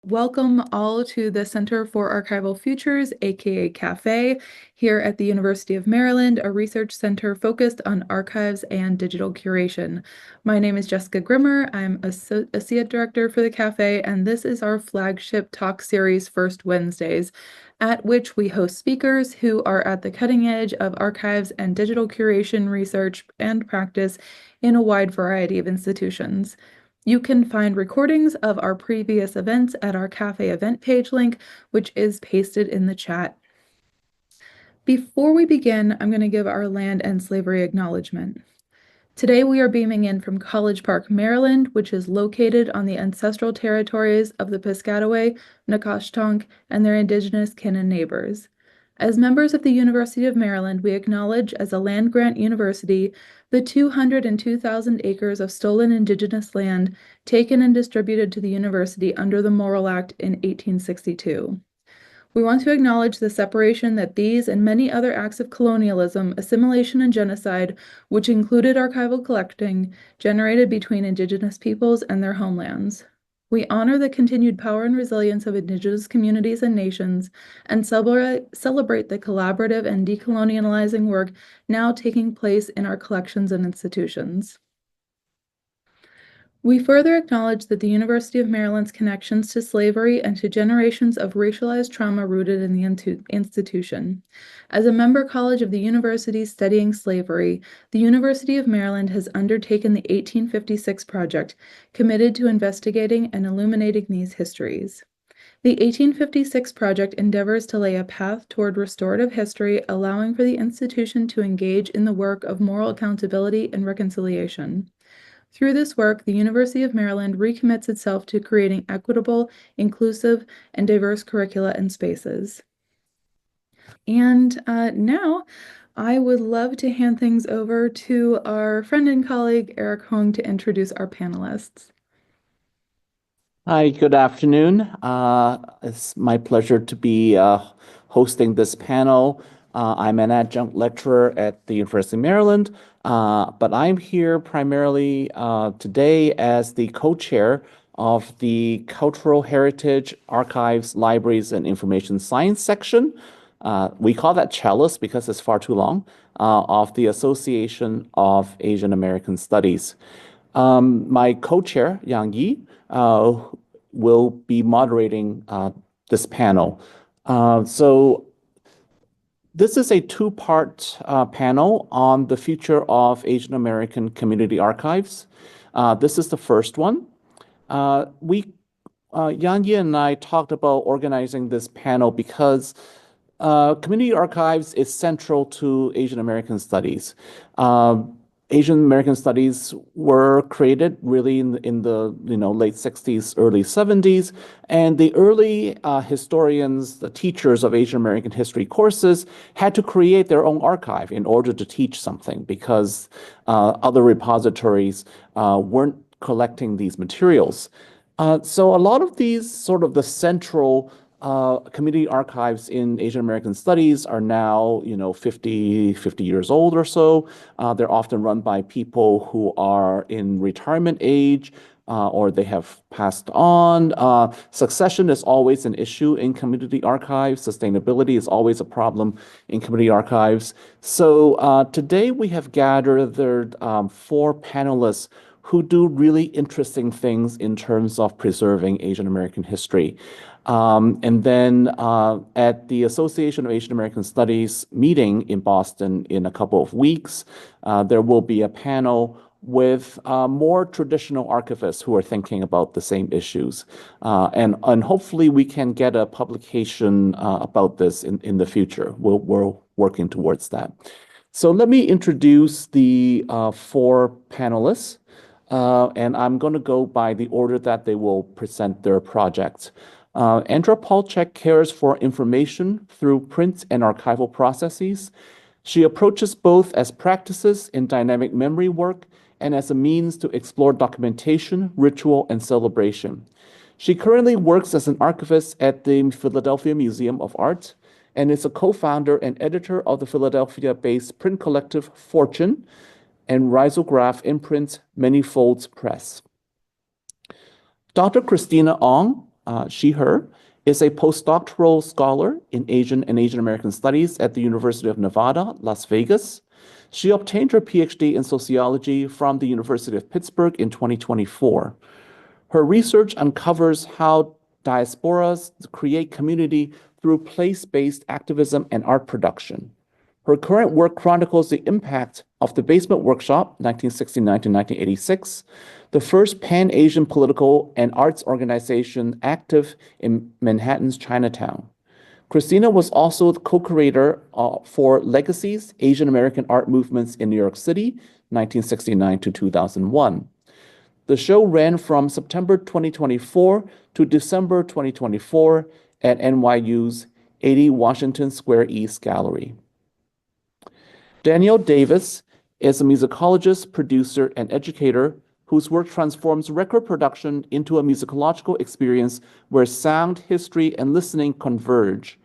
Welcome all to the Center for Archival Futures, aka CAFE, here at the University of Maryland, a research center focused on archives and digital curation. My name is Jessica Grimmer. I'm Associate Director for the CAFE, and this is our flagship talk series, First Wednesdays, at which we host speakers who are at the cutting edge of archives and digital curation research and practice in a wide variety of institutions. You can find recordings of our previous events at our CAFE event page link, which is pasted in the chat. Before we begin, I'm going to give our land and slavery acknowledgement. Today we are beaming in from College Park, Maryland, which is located on the ancestral territories of the Piscataway, Nacotchtank, and their indigenous kin and neighbors. As members of the University of Maryland, we acknowledge as a land-grant university the 202,000 acres of stolen indigenous land taken and distributed to the university under the Morrill Act in 1862. We want to acknowledge the separation that these and many other acts of colonialism, assimilation, and genocide, which included archival collecting, generated between indigenous peoples and their homelands. We honor the continued power and resilience of indigenous communities and nations and celebrate the collaborative and decolonializing work now taking place in our collections and institutions. We further acknowledge that the University of Maryland's connections to slavery and to generations of racialized trauma rooted in the institution. As a member college of the university studying slavery, the University of Maryland has undertaken the 1856 Project, committed to investigating and illuminating these histories. The 1856 Project endeavors to lay a path toward restorative history, allowing for the institution to engage in the work of moral accountability and reconciliation. Through this work, the University of Maryland recommits itself to creating equitable, inclusive, and diverse curricula and spaces. And now, I would love to hand things over to our friend and colleague, Eric Hong, to introduce our panelists. Hi, good afternoon. It's my pleasure to be hosting this panel. I'm an adjunct lecturer at the University of Maryland, but I'm here primarily today as the co-chair of the Cultural Heritage, Archives, Libraries, and Information Science section. We call that CHALIS because it's far too long, of the Association of Asian American Studies. My co-chair, Yang Yi, will be moderating this panel. So this is a two-part panel on the future of Asian American community archives. This is the first one. Yang Yi and I talked about organizing this panel because community archives is central to Asian American studies. Asian American studies were created really in the late 60s, early 70s, and the early historians, the teachers of Asian American history courses had to create their own archive in order to teach something because other repositories weren't collecting these materials. So a lot of these sort of the central community archives in Asian American studies are now, 50 years old or so. They're often run by people who are in retirement age or they have passed on. Succession is always an issue in community archives. Sustainability is always a problem in community archives. So today we have gathered 4 panelists who do really interesting things in terms of preserving Asian American history. And then at the Association of Asian American Studies meeting in Boston in a couple of weeks, there will be a panel with more traditional archivists who are thinking about the same issues. And hopefully we can get a publication about this in the future. We're working towards that. So let me introduce the 4 panelists. And I'm going to go by the order that they will present their projects. Andra Palchik cares for information through print and archival processes. She approaches both as practices in dynamic memory work and as a means to explore documentation, ritual, and celebration. She currently works as an archivist at the Philadelphia Museum of Art and is a co-founder and editor of the Philadelphia-based print collective Fortune and risograph imprint Many Folds Press. Dr. Christina Ong she, her, is a postdoctoral scholar in Asian and Asian American Studies at the University of Nevada, Las Vegas. She obtained her PhD in sociology from the University of Pittsburgh in 2024. Her research uncovers how diasporas create community through place-based activism and art production. Her current work chronicles the impact of the Basement Workshop, 1969 to 1986, the first Pan-Asian political and arts organization active in Manhattan's Chinatown. Christina was also the co-creator for Legacies, Asian American Art Movements in New York City, 1969 to 2001. The show ran from September 2024 to December 2024 at NYU's 80 Washington Square East Gallery. Danielle Davis is a musicologist, producer, and educator whose work transforms record production into a musicological experience where sound, history, and listening converge.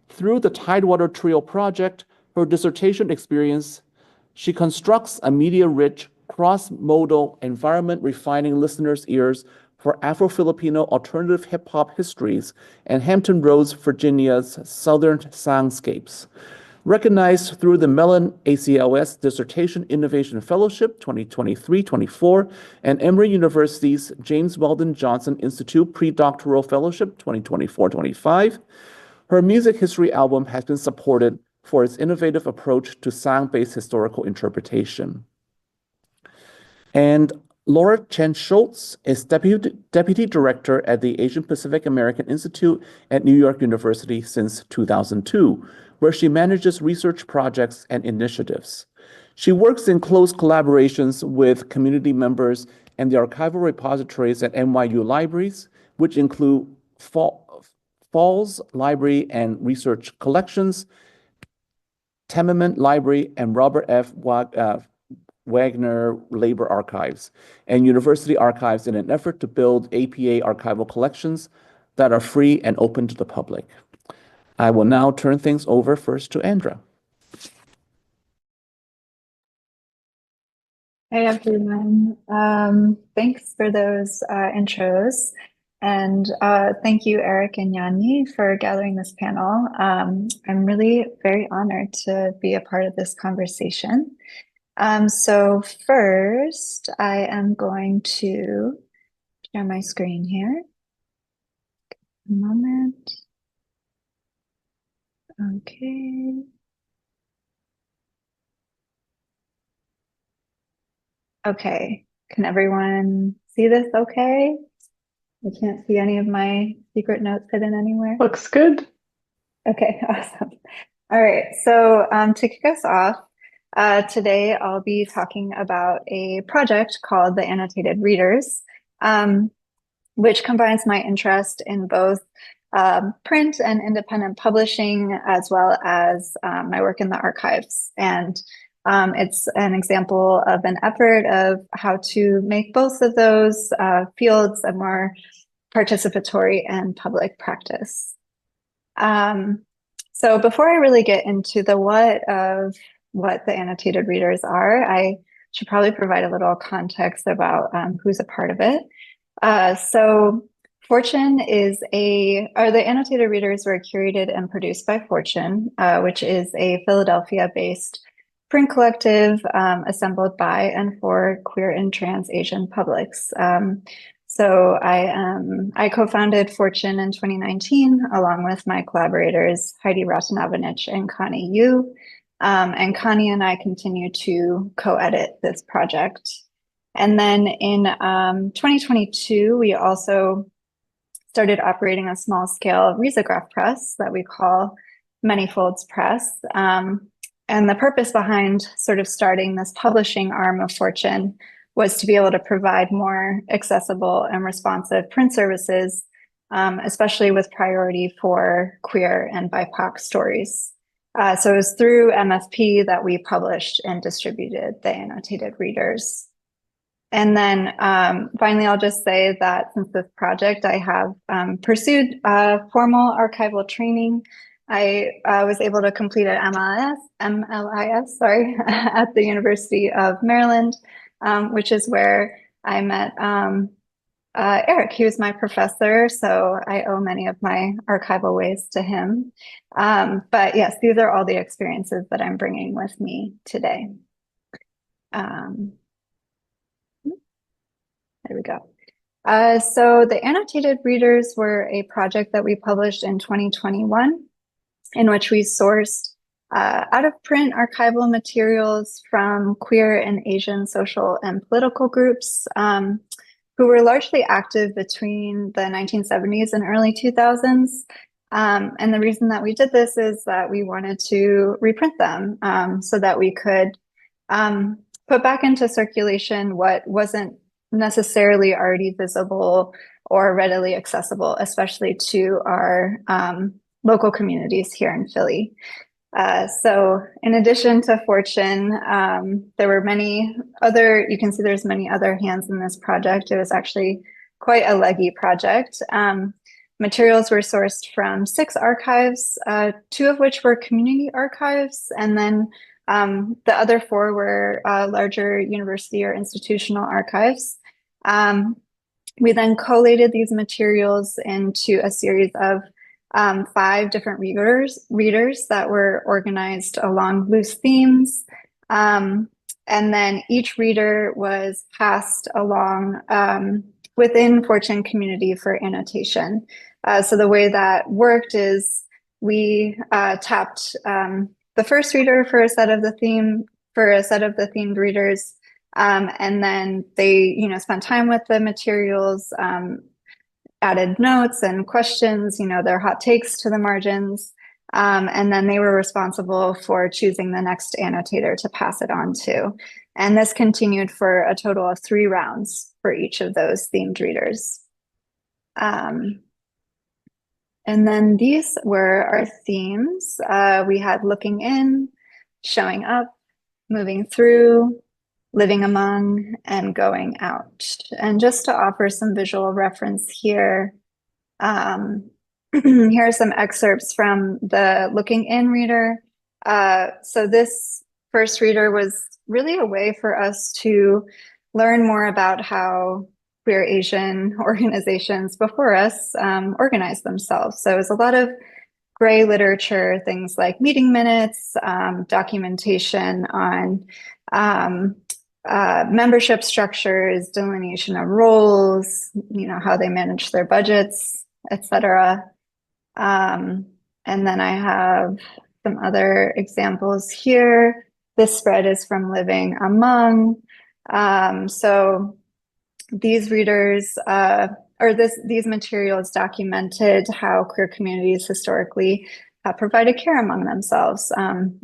Through the Tidewater Trio project, her dissertation experience, she constructs a media-rich, cross-modal environment refining listeners' ears for Afro-Filipino alternative hip-hop histories and Hampton Roads, Virginia's Southern soundscapes. Recognized through the Mellon ACLS Dissertation Innovation Fellowship 2023-24 and Emory University's James Weldon Johnson Institute Predoctoral Fellowship 2024-25, her music history album has been supported for its innovative approach to sound-based historical interpretation. And Laura Chen Schultz is Deputy Director at the Asian Pacific American Institute at New York University since 2002, where she manages research projects and initiatives. She works in close collaborations with community members and the archival repositories at NYU libraries, which include Falls Library and Research Collections, Tenement Library, and Robert F. Wagner Labor Archives, and university archives in an effort to build APA archival collections that are free and open to the public. I will now turn things over first to Andra. Hey everyone, thanks for those intros. And thank you, Eric and Yanni, for gathering this panel. I'm really very honored to be a part of this conversation. So first, I am going to share my screen here. A moment. Okay. Okay, can everyone see this okay? I can't see any of my secret notes hidden anywhere. Looks good. Okay, awesome. All right, so to kick us off, today I'll be talking about a project called the Annotated Readers, which combines my interest in both print and independent publishing, as well as my work in the archives. And it's an example of an effort of how to make both of those fields a more participatory and public practice. So before I really get into the what of what the annotated readers are, I should probably provide a little context about who's a part of it. So Fortune the annotated readers were curated and produced by Fortune, which is a Philadelphia-based print collective assembled by and for queer and trans Asian publics. So I co-founded Fortune in 2019, along with my collaborators, Heidi Ratanavich and Connie Yu. And Connie and I continue to co-edit this project. And then in 2022, we also started operating a small-scale risograph press that we call Manyfolds Press. And the purpose behind sort of starting this publishing arm of Fortune was to be able to provide more accessible and responsive print services, especially with priority for queer and BIPOC stories. So it was through MFP that we published and distributed the annotated readers. And then finally, I'll just say that since this project, I have pursued formal archival training. I was able to complete an MLIS, at the University of Maryland, which is where I met Eric. He was my professor, so I owe many of my archival ways to him. But yes, these are all the experiences that I'm bringing with me today. There we go. So the annotated readers were a project that we published in 2021, in which we sourced out-of-print archival materials from queer and Asian social and political groups who were largely active between the 1970s and early 2000s. And the reason that we did this is that we wanted to reprint them so that we could put back into circulation what wasn't necessarily already visible or readily accessible, especially to our local communities here in Philly. So in addition to Fortune, there were many other, you can see there's many other hands in this project. It was actually quite a leggy project. Materials were sourced from 6 archives, 2 of which were community archives, and then the other 4 were larger university or institutional archives. We then collated these materials into a series of 5 different readers that were organized along loose themes. And then each reader was passed along within Fortune community for annotation. So the way that worked is we tapped the first reader for a set of the themed readers. And then they, spent time with the materials, added notes and questions, their hot takes to the margins. And then they were responsible for choosing the next annotator to pass it on to. And this continued for a total of 3 rounds for each of those themed readers. And then these were our themes. We had looking in, showing up, moving through, living among, and going out. And just to offer some visual reference here, here are some excerpts from the looking in reader. So this first reader was really a way for us to learn more about how queer Asian organizations before us organized themselves. So it was a lot of gray literature, things like meeting minutes, documentation on membership structures, delineation of roles, how they manage their budgets, etc. And then I have some other examples here. This spread is from Living Among. So these readers, these materials documented how queer communities historically provided care among themselves,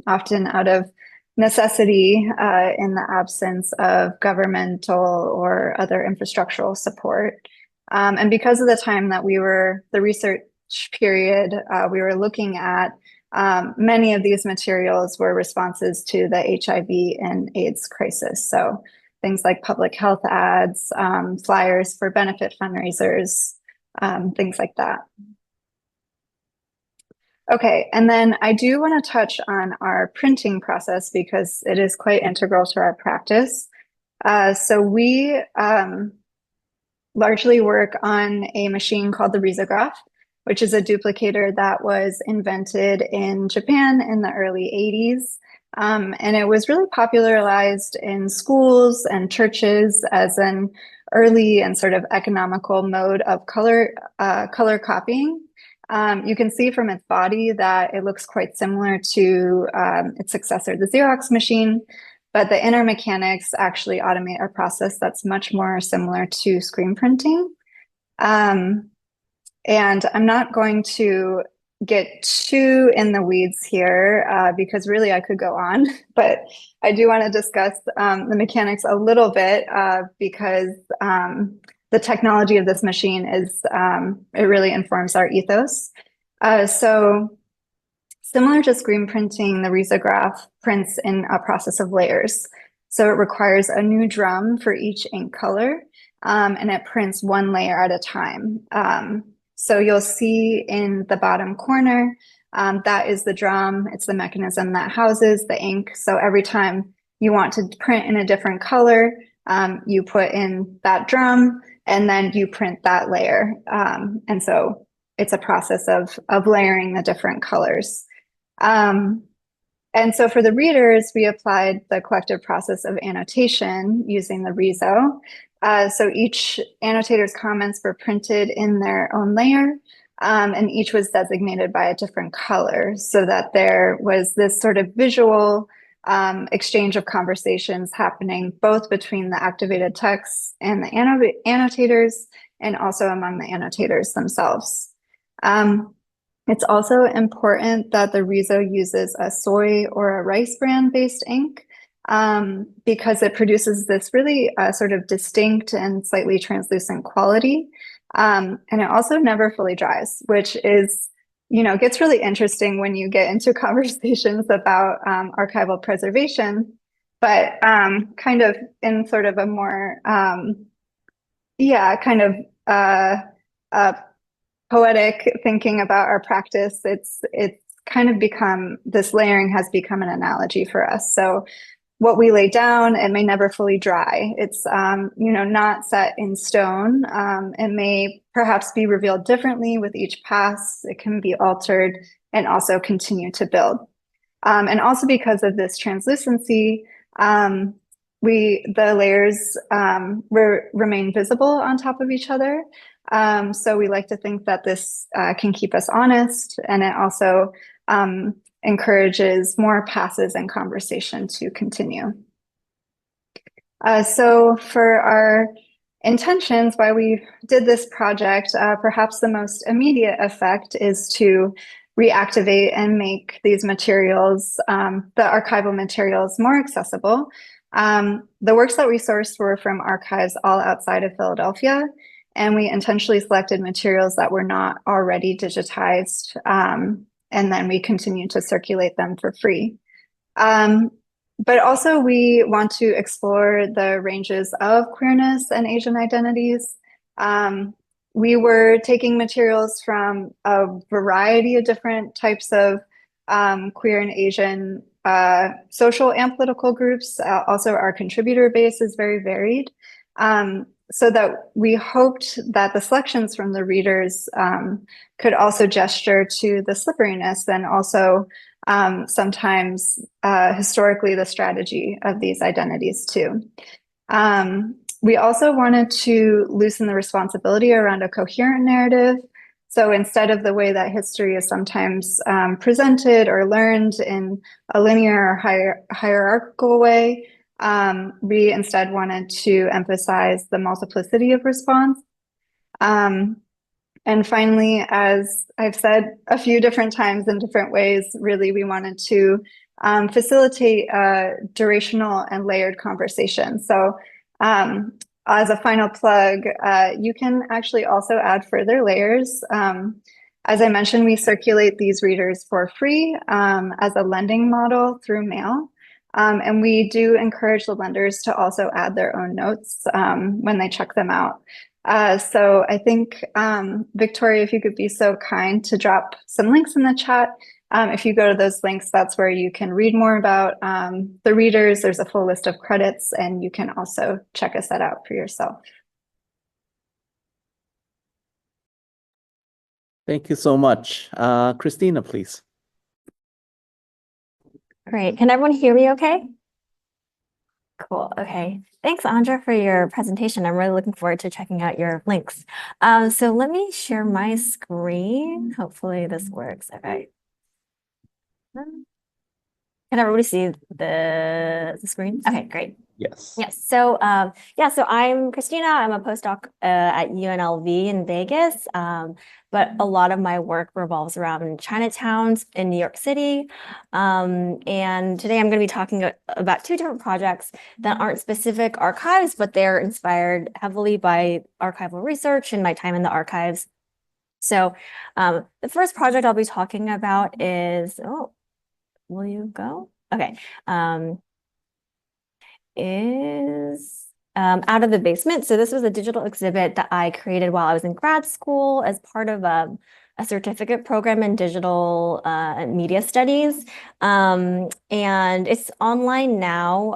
often out of necessity in the absence of governmental or other infrastructural support. And because of the time that the research period, we were looking at, many of these materials were responses to the HIV and AIDS crisis. So things like public health ads, flyers for benefit fundraisers, things like that. Okay, and then I do want to touch on our printing process because it is quite integral to our practice. So we largely work on a machine called the risograph, which is a duplicator that was invented in Japan in the early 80s. And it was really popularized in schools and churches as an early and sort of economical mode of color copying. You can see from its body that it looks quite similar to its successor, the Xerox machine, but the inner mechanics actually automate a process that's much more similar to screen printing. And I'm not going to get too in the weeds here because really I could go on, but I do want to discuss the mechanics a little bit because the technology of this machine is, it really informs our ethos. So similar to screen printing, the risograph prints in a process of layers. So it requires a new drum for each ink color, and it prints 1 layer at a time. So you'll see in the bottom corner, that is the drum. It's the mechanism that houses the ink. So every time you want to print in a different color, you put in that drum, and then you print that layer. And so it's a process of layering the different colors. And so for the readers, we applied the collective process of annotation using the RISO. So each annotator's comments were printed in their own layer, and each was designated by a different color so that there was this sort of visual exchange of conversations happening both between the activated texts and the annotators, and also among the annotators themselves. It's also important that the RISO uses a soy or a rice bran based ink because it produces this really sort of distinct and slightly translucent quality. And it also never fully dries, which is, gets really interesting when you get into conversations about archival preservation, but kind of in sort of a more, poetic thinking about our practice, it's kind of become, this layering has become an analogy for us. So what we lay down, it may never fully dry. It's not set in stone. It may perhaps be revealed differently with each pass. It can be altered and also continue to build. And also because of this translucency, the layers remain visible on top of each other. So we like to think that this can keep us honest, and it also encourages more passes and conversation to continue. So for our intentions, why we did this project, perhaps the most immediate effect is to reactivate and make these materials, the archival materials, more accessible. The works that we sourced were from archives all outside of Philadelphia, and we intentionally selected materials that were not already digitized, and then we continue to circulate them for free. But also we want to explore the ranges of queerness and Asian identities. We were taking materials from a variety of different types of queer and Asian social and political groups. Also, our contributor base is very varied. So that we hoped that the selections from the readers could also gesture to the slipperiness and also sometimes historically the strategy of these identities too. We also wanted to loosen the responsibility around a coherent narrative. So instead of the way that history is sometimes presented or learned in a linear or hierarchical way, we instead wanted to emphasize the multiplicity of response. And finally, as I've said a few different times in different ways, really we wanted to facilitate durational and layered conversation. So as a final plug, you can actually also add further layers. As I mentioned, we circulate these readers for free as a lending model through mail. And we do encourage the lenders to also add their own notes when they check them out. So I think, Victoria, if you could be so kind to drop some links in the chat. If you go to those links, that's where you can read more about the readers. There's a full list of credits, and you can also check a set out for yourself. Thank you so much. Christina, please. Great. Can everyone hear me okay? Cool. Okay. Thanks, Andra, for your presentation. I'm really looking forward to checking out your links. So let me share my screen. Hopefully this works. Okay. Can everybody see the screen? Okay, great. Yes. Yes. So so I'm Christina. I'm a postdoc at UNLV in Vegas. But a lot of my work revolves around Chinatowns in New York City. And today I'm going to be talking about two different projects that aren't specific archives, but they're inspired heavily by archival research and my time in the archives. So the first project I'll be talking about is, will you go? Okay. Is Out of the Basement. So this was a digital exhibit that I created while I was in grad school as part of a a certificate program in digital media studies. And it's online now.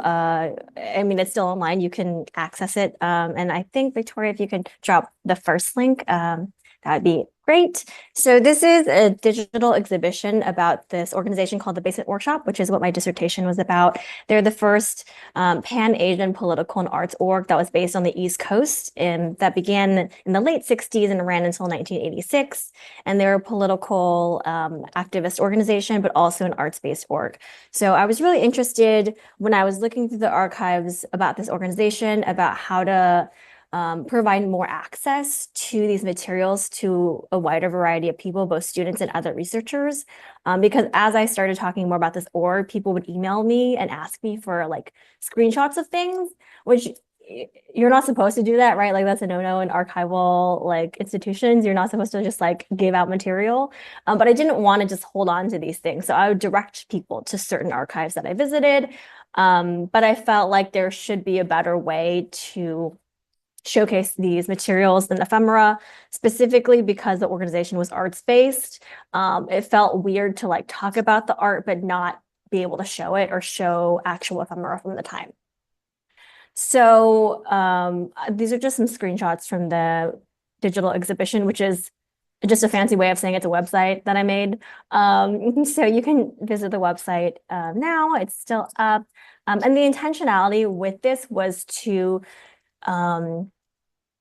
I mean, it's still online. You can access it. And I think, Victoria, if you could drop the first link, that'd be great. So this is a digital exhibition about this organization called the Basement Workshop, which is what my dissertation was about. They're the first Pan-Asian political and arts org that was based on the East Coast, and that began in the late 60s and ran until 1986. And they're a political activist organization, but also an arts-based org. So I was really interested when I was looking through the archives about this organization, about how to provide more access to these materials to a wider variety of people, both students and other researchers. Because as I started talking more about this org, people would email me and ask me for like screenshots of things, which you're not supposed to do that, right? Like that's a no-no in archival like institutions. You're not supposed to just like give out material. But I didn't want to just hold on to these things. So I would direct people to certain archives that I visited. But I felt like there should be a better way to showcase these materials and ephemera, specifically because the organization was arts-based. It felt weird to like talk about the art, but not be able to show it or show actual ephemera from the time. So these are just some screenshots from the digital exhibition, which is just a fancy way of saying it's a website that I made. So you can visit the website now, it's still up. And the intentionality with this was to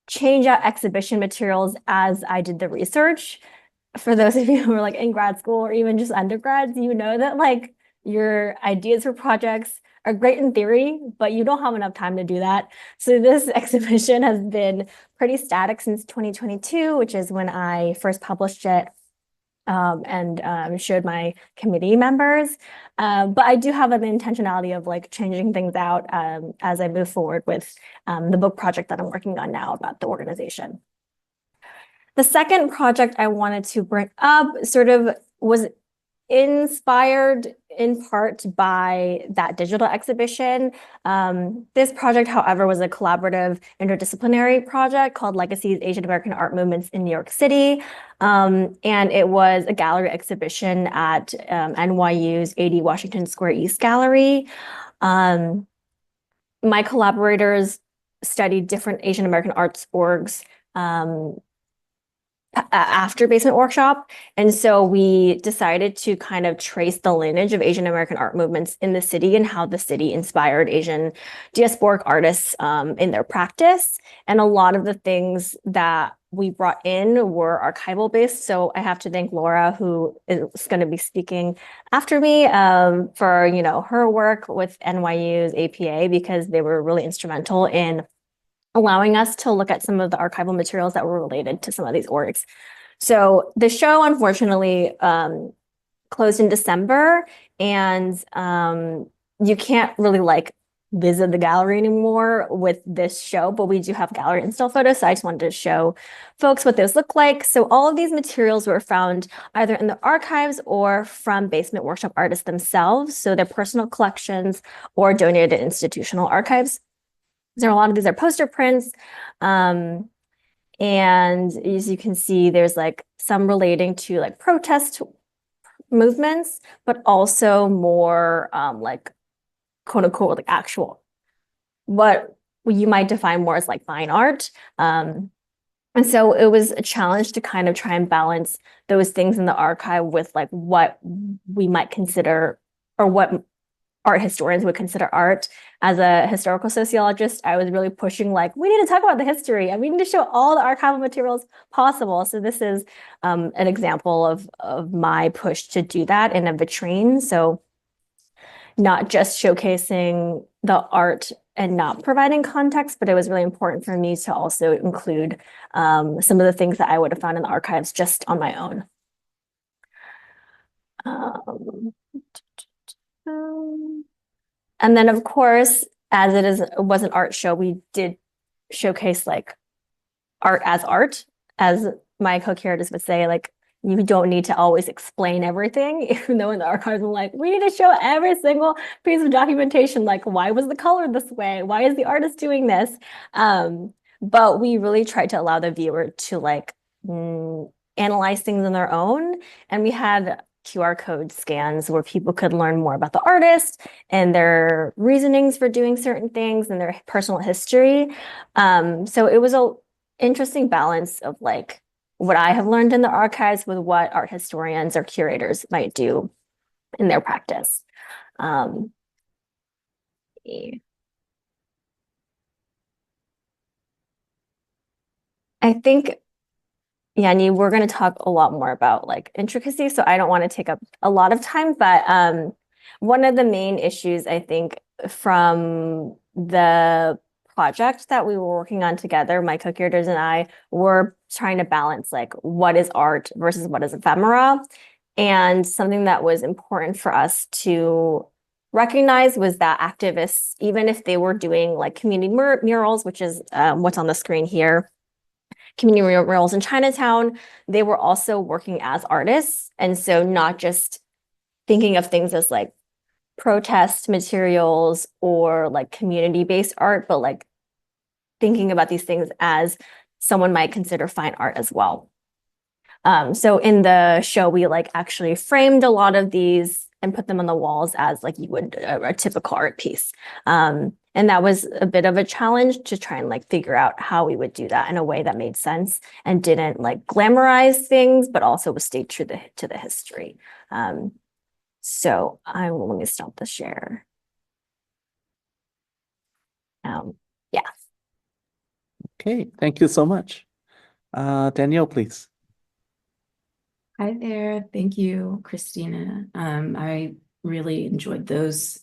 change out exhibition materials as I did the research. For those of you who are like in grad school or even just undergrads, you know that like your ideas for projects are great in theory, but you don't have enough time to do that. So this exhibition has been pretty static since 2022, which is when I first published it. And showed my committee members. But I do have an intentionality of like changing things out as I move forward with the book project that I'm working on now about the organization. The second project I wanted to bring up sort of was inspired in part by that digital exhibition. This project, however, was a collaborative interdisciplinary project called Legacies Asian American Art Movements in New York City. And it was a gallery exhibition at NYU's 80 Washington Square East Gallery. My collaborators studied different Asian American arts orgs after Basement Workshop. And so we decided to kind of trace the lineage of Asian American art movements in the city and how the city inspired Asian diasporic artists in their practice. And a lot of the things that we brought in were archival based. So I have to thank Laura, who is going to be speaking after me, for her work with NYU's APA, because they were really instrumental in allowing us to look at some of the archival materials that were related to some of these orgs. So the show, unfortunately, closed in December, and you can't really like visit the gallery anymore with this show, but we do have gallery and still photos. So I just wanted to show folks what those look like. So all of these materials were found either in the archives or from Basement Workshop artists themselves. So their personal collections or donated to institutional archives. A lot of these are poster prints. And as you can see, there's like some relating to like protest movements, but also more like quote unquote like actual what you might define more as like fine art. And so it was a challenge to kind of try and balance those things in the archive with like what we might consider or what art historians would consider art. As a historical sociologist, I was really pushing like, we need to talk about the history and we need to show all the archival materials possible. So this is an example of my push to do that in a vitrine. So not just showcasing the art and not providing context, but it was really important for me to also include some of the things that I would have found in the archives just on my own. And then, of course, as it was an art show, we did showcase like art, as my co-curators would say, like, you don't need to always explain everything, even though in the archives, I'm like, we need to show every single piece of documentation, like, why was the color this way? Why is the artist doing this? But we really tried to allow the viewer to like analyze things on their own. And we had QR code scans where people could learn more about the artist and their reasonings for doing certain things and their personal history. So it was a interesting balance of like what I have learned in the archives with what art historians or curators might do in their practice. I think, Yanni, we're going to talk a lot more about like intricacy, so I don't want to take up a lot of time, but one of the main issues I think from the project that we were working on together, my co-curators and I, were trying to balance like what is art versus what is ephemera. And something that was important for us to recognize was that activists, even if they were doing like community murals, which is what's on the screen here, community murals in Chinatown, they were also working as artists. And so not just thinking of things as like protest materials or like community-based art, but like thinking about these things as someone might consider fine art as well. So in the show, we like actually framed a lot of these and put them on the walls as like you would a typical art piece. And that was a bit of a challenge to try and like figure out how we would do that in a way that made sense and didn't like glamorize things, but also was stayed true to the history. So let me stop the share. Yeah. Okay, thank you so much. Danielle, please. Hi there. Thank you, Christina. I really enjoyed those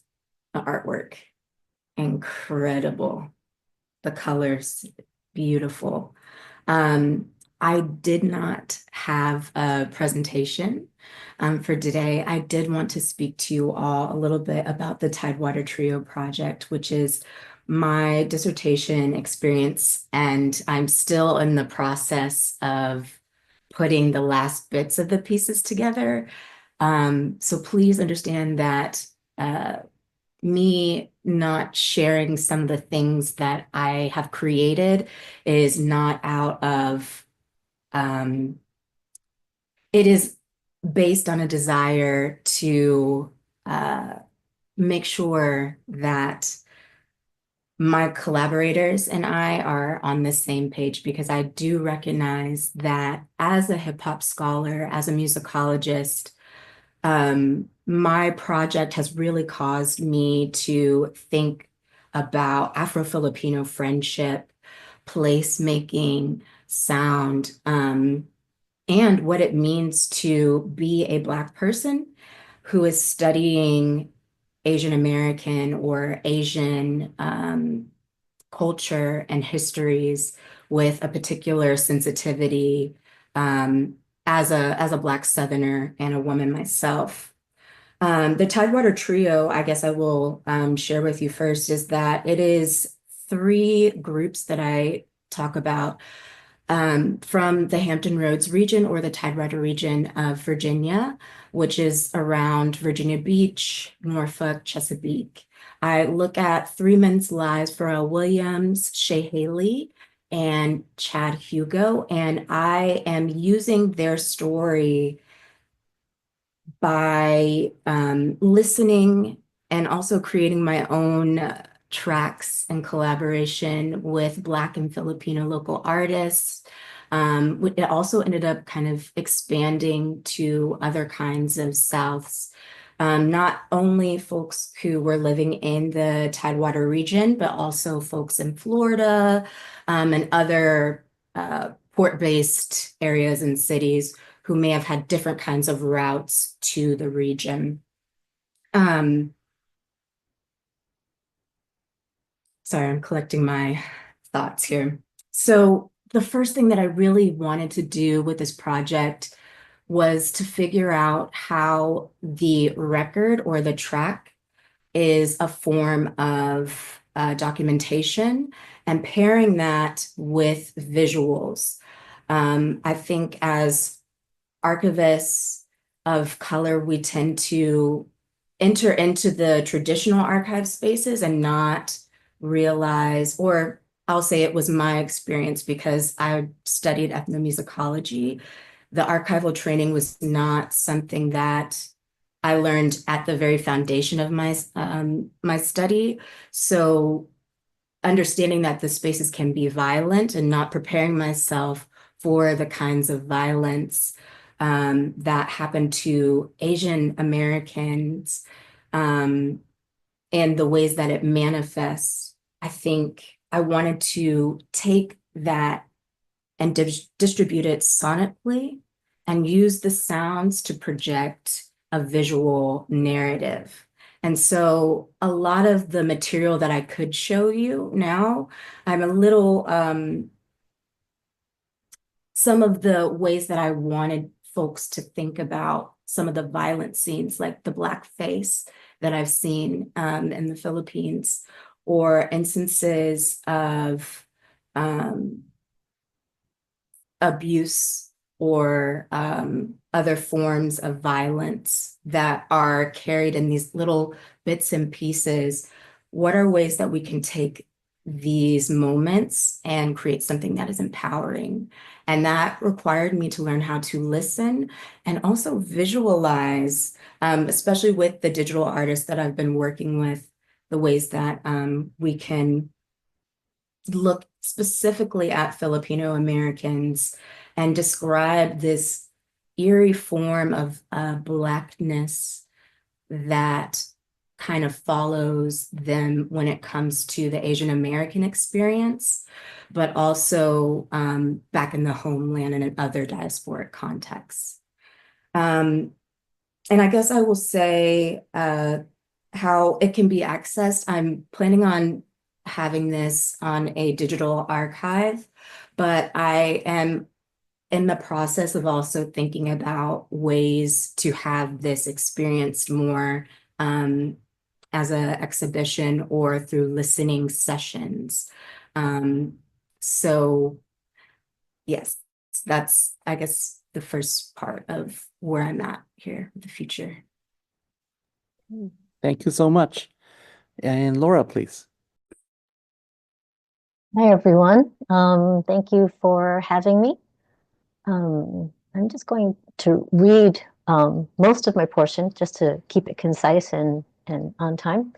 artwork. Incredible. The colors, beautiful. I did not have a presentation for today. I did want to speak to you all a little bit about the Tidewater Trio project, which is my dissertation experience, and I'm still in the process of putting the last bits of the pieces together. So please understand that me not sharing some of the things that I have created is not out of, it is based on a desire to make sure that my collaborators and I are on the same page, because I do recognize that as a hip hop scholar, as a musicologist, my project has really caused me to think about Afro-Filipino friendship, placemaking, sound, and what it means to be a Black person who is studying Asian American or Asian culture and histories with a particular sensitivity as a Black Southerner and a woman myself. The Tidewater Trio, I guess I will share with you first, is that it is 3 groups that I talk about from the Hampton Roads region or the Tidewater region of Virginia, which is around Virginia Beach, Norfolk, Chesapeake. I look at 3 men's lives: Pharrell Williams, Shay Haley, and Chad Hugo, and I am using their story by listening and also creating my own tracks in collaboration with Black and Filipino local artists. It also ended up kind of expanding to other kinds of Souths. Not only folks who were living in the Tidewater region, but also folks in Florida and other port-based areas and cities who may have had different kinds of routes to the region. Sorry, I'm collecting my thoughts here. So the first thing that I really wanted to do with this project was to figure out how the record or the track is a form of documentation and pairing that with visuals. I think as archivists of color, we tend to enter into the traditional archive spaces and not realize, or I'll say it was my experience because I studied ethnomusicology, the archival training was not something that I learned at the very foundation of my study. So understanding that the spaces can be violent and not preparing myself for the kinds of violence that happen to Asian Americans and the ways that it manifests, I think I wanted to take that and distribute it sonically and use the sounds to project a visual narrative. And so a lot of the material that I could show you now, I'm a little, some of the ways that I wanted folks to think about some of the violent scenes, like the blackface that I've seen in the Philippines, or instances of abuse or other forms of violence that are carried in these little bits and pieces. What are ways that we can take these moments and create something that is empowering? And that required me to learn how to listen and also visualize, especially with the digital artists that I've been working with, the ways that we can look specifically at Filipino Americans and describe this eerie form of Blackness that kind of follows them when it comes to the Asian American experience, but also back in the homeland and in other diasporic contexts. And I guess I will say how it can be accessed. I'm planning on having this on a digital archive, but I am in the process of also thinking about ways to have this experienced more as an exhibition or through listening sessions. So yes, that's, I guess, the first part of where I'm at here with the future. Thank you so much. And Laura, please. Hi, everyone. Thank you for having me. I'm just going to read most of my portion just to keep it concise and on time.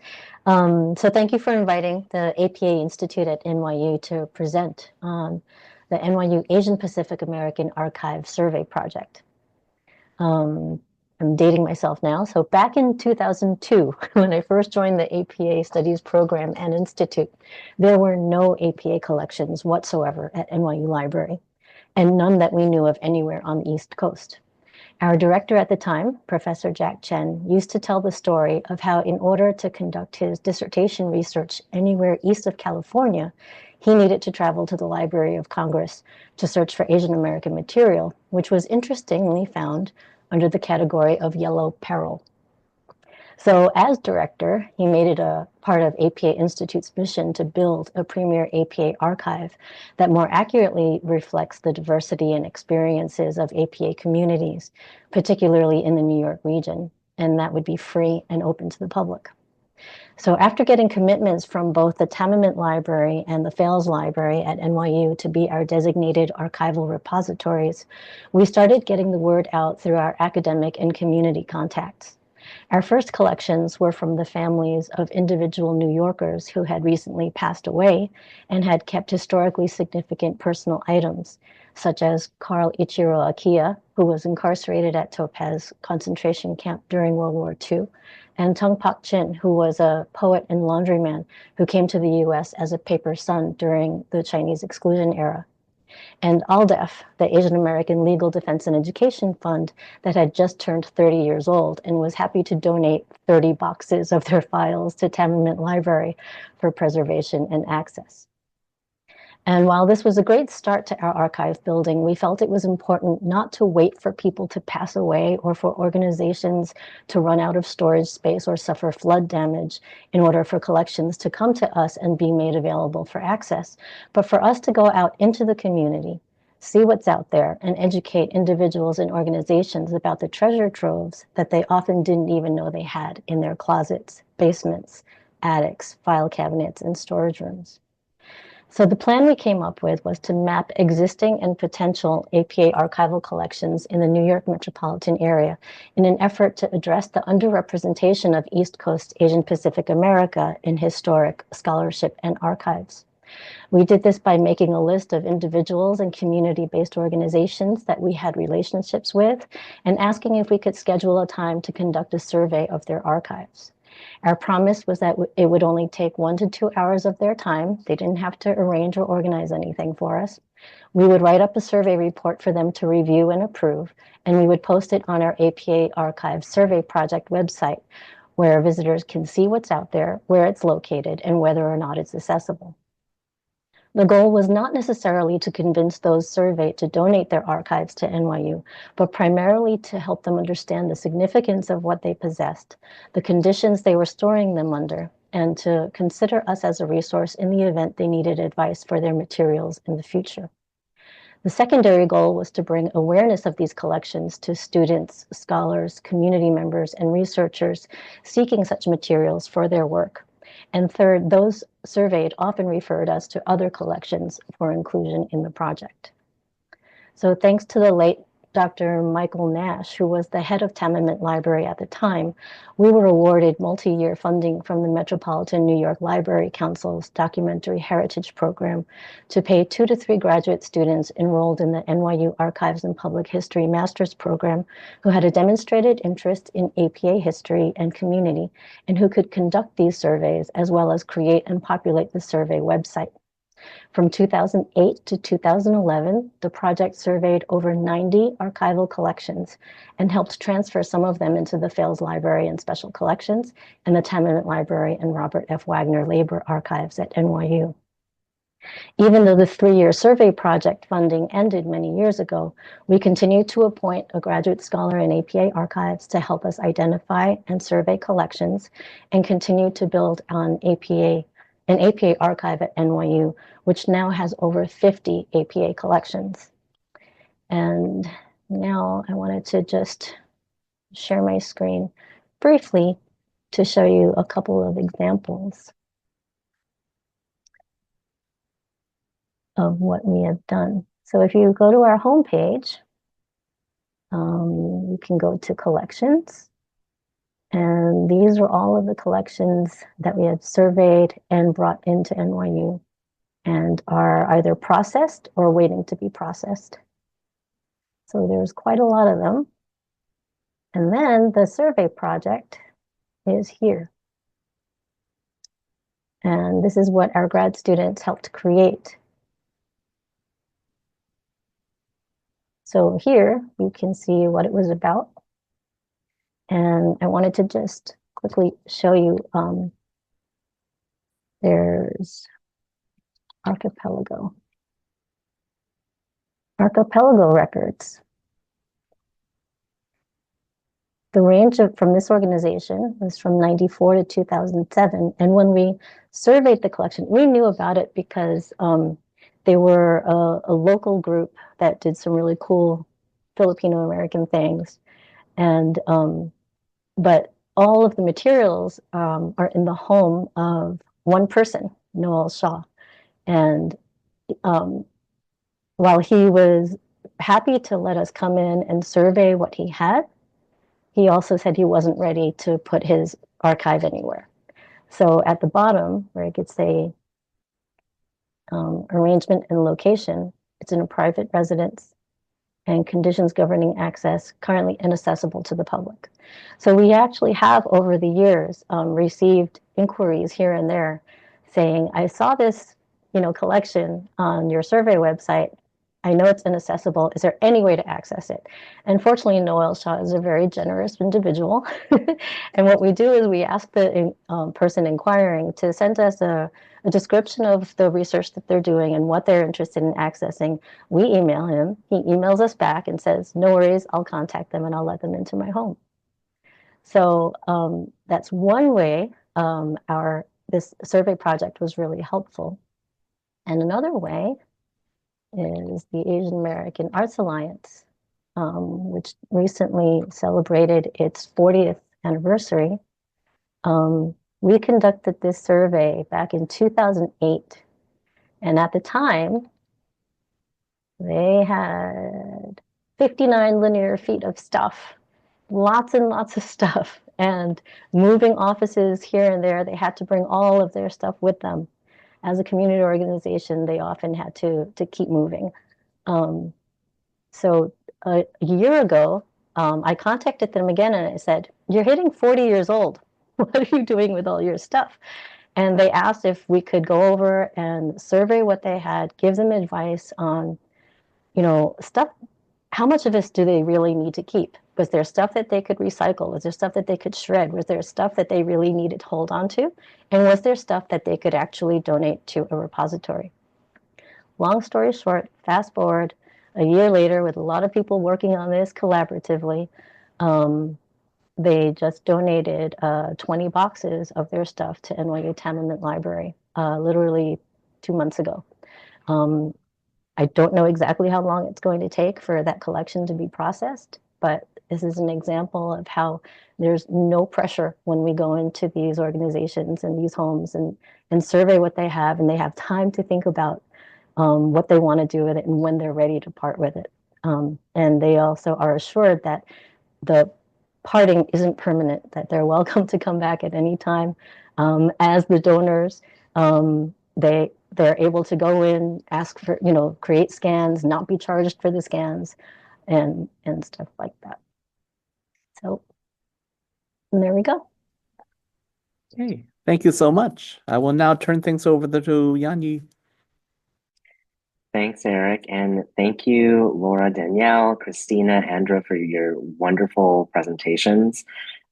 So thank you for inviting the APA Institute at NYU to present on the NYU Asian Pacific American Archive Survey Project. I'm dating myself now. So back in 2002, when I first joined the APA Studies Program and Institute, there were no APA collections whatsoever at NYU Library, and none that we knew of anywhere on the East Coast. Our director at the time, Professor Jack Chen, used to tell the story of how in order to conduct his dissertation research anywhere east of California, he needed to travel to the Library of Congress to search for Asian American material, which was interestingly found under the category of yellow peril. So as director, he made it a part of APA Institute's mission to build a premier APA archive that more accurately reflects the diversity and experiences of APA communities, particularly in the New York region, and that would be free and open to the public. So after getting commitments from both the Tamiment Library and the Fales Library at NYU to be our designated archival repositories, we started getting the word out through our academic and community contacts. Our first collections were from the families of individual New Yorkers who had recently passed away and had kept historically significant personal items, such as Carl Ichiro Akiya, who was incarcerated at Topaz concentration camp during World War II, and Tung Pak Chin, who was a poet and laundryman who came to the US as a paper son during the Chinese exclusion era. And ALDEF, the Asian American Legal Defense and Education Fund, that had just turned 30 years old and was happy to donate 30 boxes of their files to Tamiment Library for preservation and access. And while this was a great start to our archive building, we felt it was important not to wait for people to pass away or for organizations to run out of storage space or suffer flood damage in order for collections to come to us and be made available for access, but for us to go out into the community, see what's out there, and educate individuals and organizations about the treasure troves that they often didn't even know they had in their closets, basements, attics, file cabinets, and storage rooms. So the plan we came up with was to map existing and potential APA archival collections in the New York metropolitan area in an effort to address the underrepresentation of East Coast Asian Pacific America in historic scholarship and archives. We did this by making a list of individuals and community-based organizations that we had relationships with and asking if we could schedule a time to conduct a survey of their archives. Our promise was that it would only take 1 to 2 hours of their time. They didn't have to arrange or organize anything for us. We would write up a survey report for them to review and approve, and we would post it on our APA Archive Survey Project website, where visitors can see what's out there, where it's located, and whether or not it's accessible. The goal was not necessarily to convince those surveyed to donate their archives to NYU, but primarily to help them understand the significance of what they possessed, the conditions they were storing them under, and to consider us as a resource in the event they needed advice for their materials in the future. The secondary goal was to bring awareness of these collections to students, scholars, community members, and researchers seeking such materials for their work. And third, those surveyed often referred us to other collections for inclusion in the project. So thanks to the late Dr. Michael Nash, who was the head of Tamiment Library at the time, we were awarded multi-year funding from the Metropolitan New York Library Council's Documentary Heritage Program to pay 2 to 3 graduate students enrolled in the NYU Archives and Public History Master's Program who had a demonstrated interest in APA history and community and who could conduct these surveys as well as create and populate the survey website. From 2008 to 2011, the project surveyed over 90 archival collections and helped transfer some of them into the Fales Library and Special Collections and the Tamiment Library and Robert F. Wagner Labor Archives at NYU. Even though the 3-year survey project funding ended many years ago, we continue to appoint a graduate scholar in APA archives to help us identify and survey collections and continue to build on an APA archive at NYU, which now has over 50 APA collections. And now I wanted to just share my screen briefly to show you a couple of examples of what we have done. So if you go to our homepage, you can go to collections. And these are all of the collections that we have surveyed and brought into NYU and are either processed or waiting to be processed. So there's quite a lot of them. And then the survey project is here. And this is what our grad students helped create. So here you can see what it was about. And I wanted to just quickly show you, there's Archipelago records. The range from this organization was from 94 to 2007. And when we surveyed the collection, we knew about it because they were a local group that did some really cool Filipino-American things. And but all of the materials are in the home of one person, Noel Shaw. And while he was happy to let us come in and survey what he had, he also said he wasn't ready to put his archive anywhere. So at the bottom, where it could say arrangement and location, it's in a private residence and conditions governing access currently inaccessible to the public. So we actually have over the years received inquiries here and there saying, I saw this collection on your survey website. I know it's inaccessible. Is there any way to access it? And fortunately, Noel Shaw is a very generous individual. And what we do is we ask the person inquiring to send us a description of the research that they're doing and what they're interested in accessing. We email him. He emails us back and says, no worries, I'll contact them and I'll let them into my home. So that's one way this survey project was really helpful. And another way is the Asian American Arts Alliance, which recently celebrated its 40th anniversary. We conducted this survey back in 2008, And at the time, they had 59 linear feet of stuff, lots and lots of stuff. And moving offices here and there, they had to bring all of their stuff with them. As a community organization, they often had to keep moving. So a year ago, I contacted them again and I said, "You're hitting 40 years old. What are you doing with all your stuff?" And they asked if we could go over and survey what they had, give them advice on, stuff. How much of this do they really need to keep? Was there stuff that they could recycle? Was there stuff that they could shred? Was there stuff that they really needed to hold on to? And was there stuff that they could actually donate to a repository? Long story short, fast forward a year later, with a lot of people working on this collaboratively, they just donated 20 boxes of their stuff to NYU Tenement Library, literally 2 months ago. I don't know exactly how long it's going to take for that collection to be processed, but this is an example of how there's no pressure when we go into these organizations and these homes and survey what they have, and they have time to think about what they want to do with it and when they're ready to part with it. And they also are assured that the parting isn't permanent, that they're welcome to come back at any time. As the donors, they're able to go in, ask for, create scans, not be charged for the scans, and stuff like that. So, and there we go. Okay, thank you so much. I will now turn things over to Yanyi. Thanks, Eric. And thank you, Laura, Danielle, Christina, Andra, for your wonderful presentations.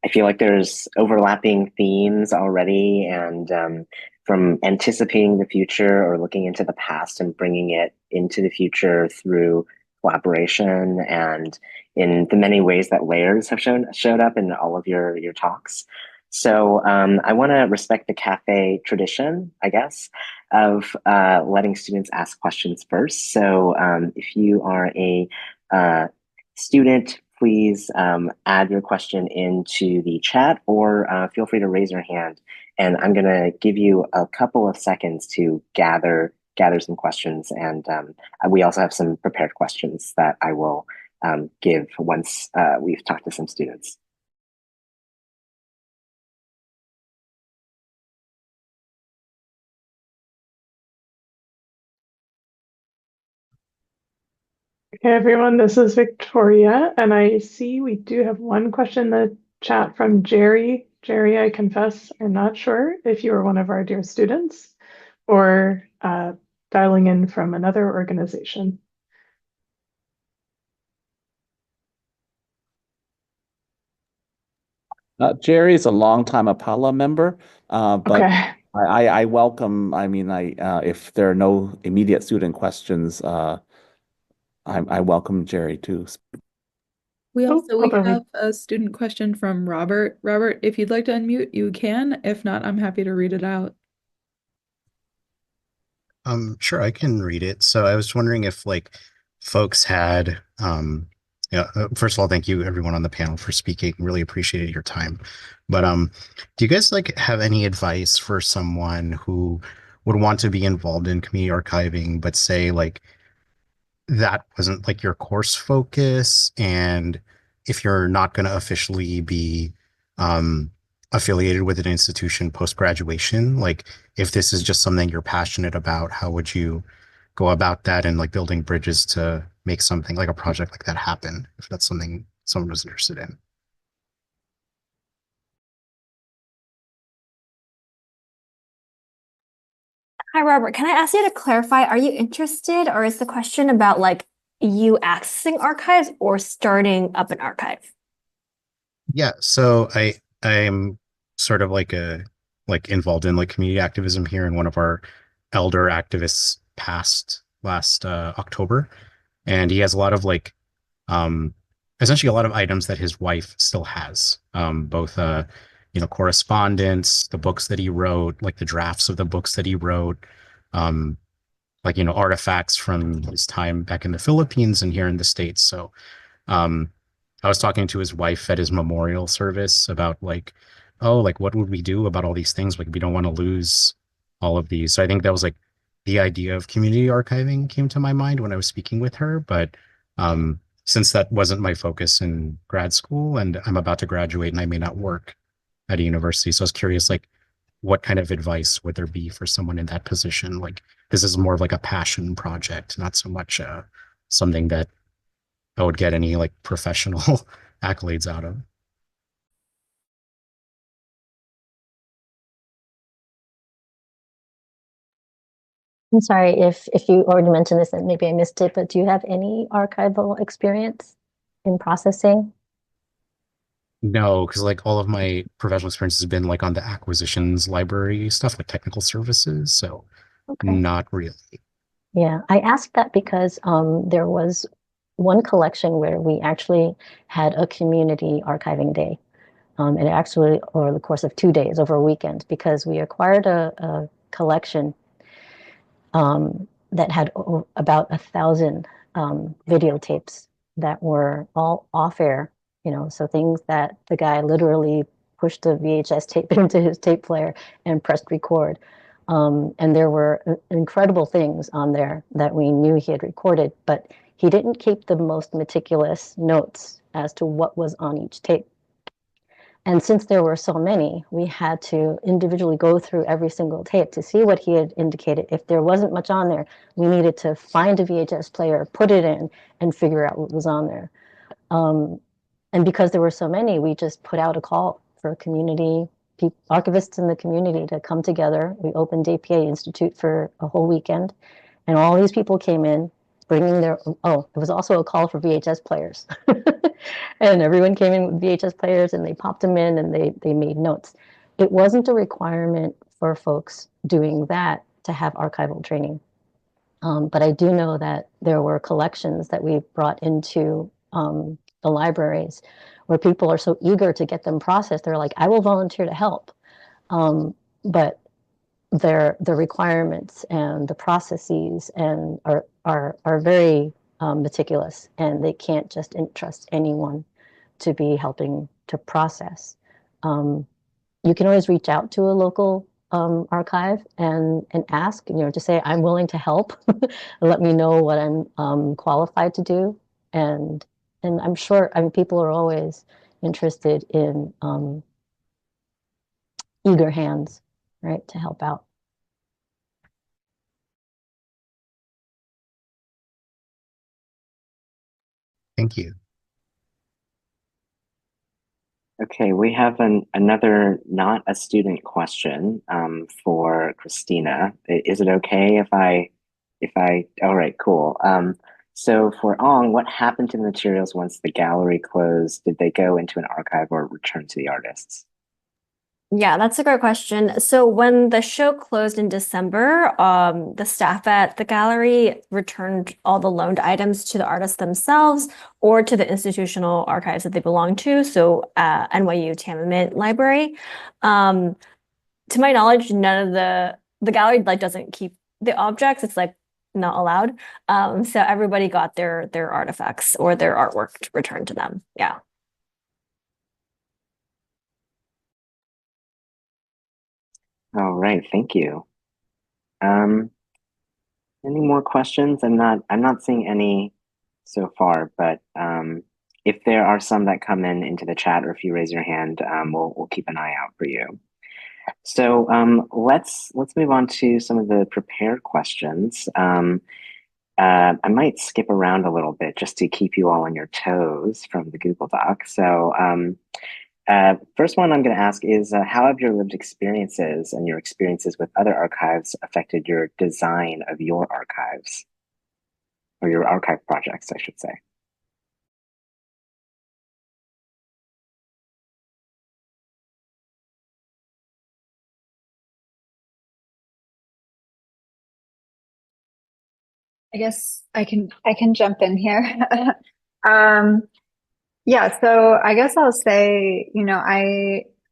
I feel like there's overlapping themes already, and from anticipating the future or looking into the past and bringing it into the future through collaboration and in the many ways that layers have showed up in all of your talks. So I want to respect the cafe tradition, I guess, of letting students ask questions first. So if you are a student, please add your question into the chat, or feel free to raise your hand. And I'm going to give you a couple of seconds to gather some questions. And we also have some prepared questions that I will give once we've talked to some students. Okay, everyone, this is Victoria, and I see we do have one question in the chat from Jerry. Jerry, I confess, I'm not sure if you are one of our dear students or dialing in from another organization. Jerry is a longtime Apollo member, but Okay. I welcome, if there are no immediate student questions, I welcome Jerry to speak. We Oh, have a student question from Robert. Robert, if you'd like to unmute, you can. If not, I'm happy to read it out. Sure, I can read it. So I was wondering if folks had, first of all, thank you everyone on the panel for speaking. Really appreciated your time. But do you guys have any advice for someone who would want to be involved in community archiving, but say that wasn't your course focus, and if you're not going to officially be affiliated with an institution post-graduation, if this is just something you're passionate about, how would you go about that and building bridges to make something like a project like that happen, if that's something someone was interested in? Hi, Robert. Can I ask you to clarify? Are you interested, or is the question about you accessing archives or starting up an archive? Yeah, so I'm sort of involved in community activism here, and one of our elder activists passed last October, and he has a lot of essentially a lot of items that his wife still has, both correspondence, the books that he wrote, the drafts of the books that he wrote, artifacts from his time back in the Philippines and here in the States. So I was talking to his wife at his memorial service about what would we do about all these things? We don't want to lose all of these. So I think that was the idea of community archiving came to my mind when I was speaking with her, but since that wasn't my focus in grad school and I'm about to graduate and I may not work at a university, so I was curious, like, what kind of advice would there be for someone in that position? Like, this is more of like a passion project, not so much something that I would get any like professional accolades out of. I'm sorry if you already mentioned this and maybe I missed it, but do you have any archival experience in processing? No, because like all of my professional experience has been like on the acquisitions library stuff, like technical services. So Okay. not really. Yeah, I asked that because there was one collection where we actually had a community archiving day. And actually, over the course of 2 days, over a weekend, because we acquired a collection that had about 1,000 videotapes that were all off air, so things that the guy literally pushed a VHS tape into his tape player and pressed record. And there were incredible things on there that we knew he had recorded, but he didn't keep the most meticulous notes as to what was on each tape. And since there were so many, we had to individually go through every single tape to see what he had indicated. If there wasn't much on there, we needed to find a VHS player, put it in, and figure out what was on there. And because there were so many, we just put out a call for community archivists in the community to come together. We opened APA Institute for a whole weekend, and all these people came in bringing their, oh, it was also a call for VHS players. And everyone came in with VHS players and they popped them in and they made notes. It wasn't a requirement for folks doing that to have archival training. But I do know that there were collections that we brought into the libraries where people are so eager to get them processed. They're like, I will volunteer to help. But the requirements and the processes and are very meticulous, and they can't just entrust anyone to be helping to process. You can always reach out to a local archive and ask, to say, I'm willing to help. Let me know what I'm qualified to do. And I'm sure, people are always interested in eager hands, right, to help out. Thank you. Okay, we have another not a student question for Christina. Is it okay all right, cool. So for Ong, what happened to the materials once the gallery closed? Did they go into an archive or return to the artists? Yeah, that's a great question. So when the show closed in December, the staff at the gallery returned all the loaned items to the artists themselves or to the institutional archives that they belong to. So NYU Tamiment Library. To my knowledge, none of the gallery doesn't keep the objects. It's not allowed. So everybody got their artifacts or their artwork returned to them. Yeah. All right, thank you. Any more questions? I'm not seeing any so far, but if there are some that come into the chat, or if you raise your hand, we'll keep an eye out for you. So let's move on to some of the prepared questions. I might skip around a little bit just to keep you all on your toes from the Google Doc. So first one I'm going to ask is, how have your lived experiences and your experiences with other archives affected your design of your archives? Or your archive projects, I should say. I guess I can jump in here. Yeah, so I guess I'll say,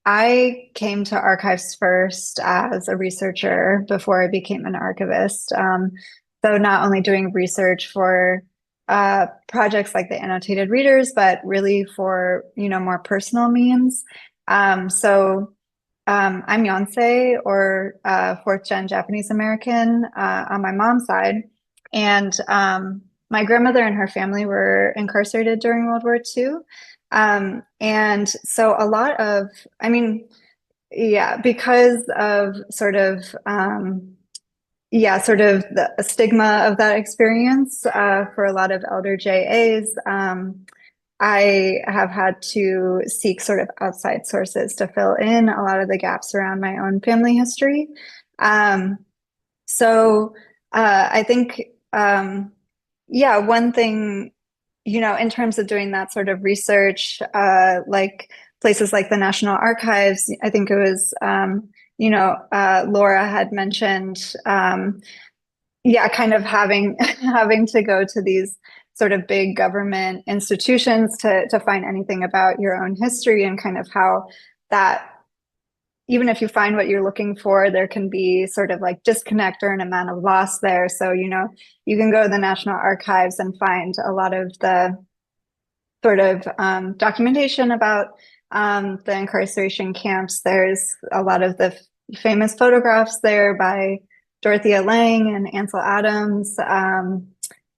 I came to archives first as a researcher before I became an archivist. So not only doing research for projects like the annotated readers, but really for more personal means. So I'm Yonsei, or fourth gen Japanese American on my mom's side. And my grandmother and her family were incarcerated during World War II. And so a lot of, I mean, yeah, because of sort of the stigma of that experience for a lot of elder JAs. I have had to seek sort of outside sources to fill in a lot of the gaps around my own family history. Um, I think, yeah, one thing, in terms of doing that sort of research, like places like the National Archives, I think it was, Laura had mentioned, yeah, kind of having having to go to these sort of big government institutions to find anything about your own history, and kind of how that, even if you find what you're looking for, there can be sort of like disconnect or an amount of loss there. So, you can go to the National Archives and find a lot of the sort of documentation about the incarceration camps. There's a lot of the famous photographs there by Dorothea Lange and Ansel Adams,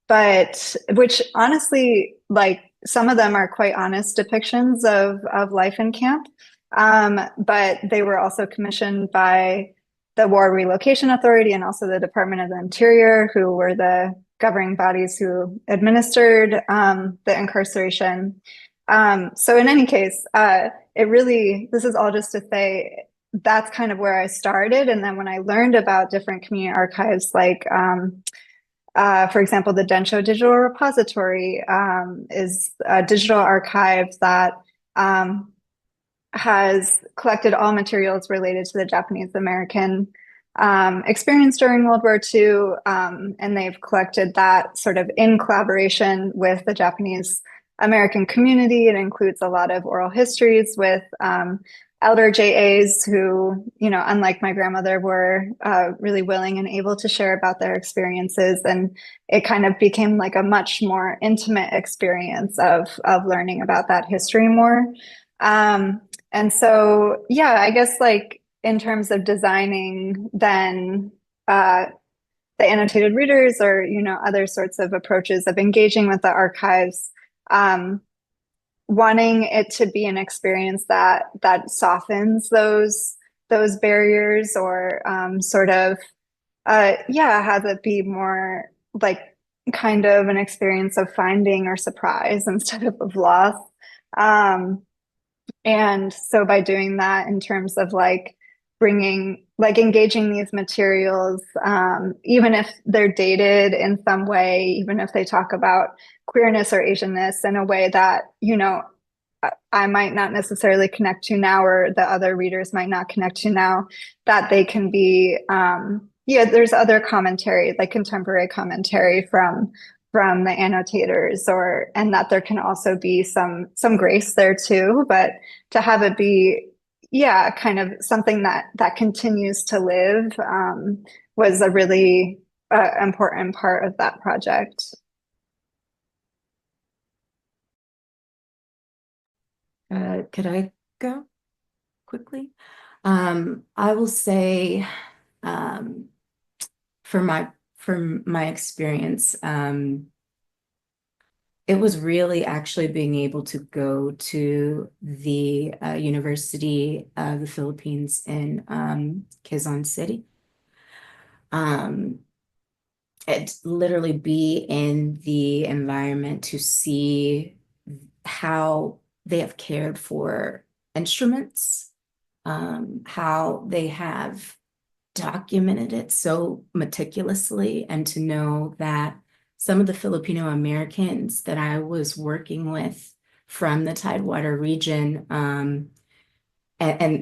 but which honestly, like, some of them are quite honest depictions of life in camp. But they were also commissioned by the War Relocation Authority and also the Department of the Interior, who were the governing bodies who administered the incarceration. So in any case, this is all just to say that's kind of where I started. And then when I learned about different community archives, like, for example, the Densho Digital Repository is a digital archive that has collected all materials related to the Japanese American experience during World War II. And they've collected that sort of in collaboration with the Japanese American community. It includes a lot of oral histories with elder JAs who, unlike my grandmother, were really willing and able to share about their experiences. And it kind of became like a much more intimate experience of learning about that history more. And so, yeah, I guess, like, in terms of designing then the annotated readers, or, other sorts of approaches of engaging with the archives, wanting it to be an experience that softens those barriers, or sort of, have it be more like kind of an experience of finding or surprise instead of loss. And so by doing that, in terms of like engaging these materials, even if they're dated in some way, even if they talk about queerness or Asianness in a way that, I might not necessarily connect to now, or the other readers might not connect to now, that they can be, there's other commentary, like contemporary commentary from the annotators, and that there can also be some grace there too, but to have it be, kind of something that continues to live, was a really important part of that project. Could I go quickly? I will say, from my experience, it was really actually being able to go to the University of the Philippines in Quezon City. It literally be in the environment to see how they have cared for instruments, how they have documented it so meticulously, and to know that some of the Filipino Americans that I was working with from the Tidewater region, and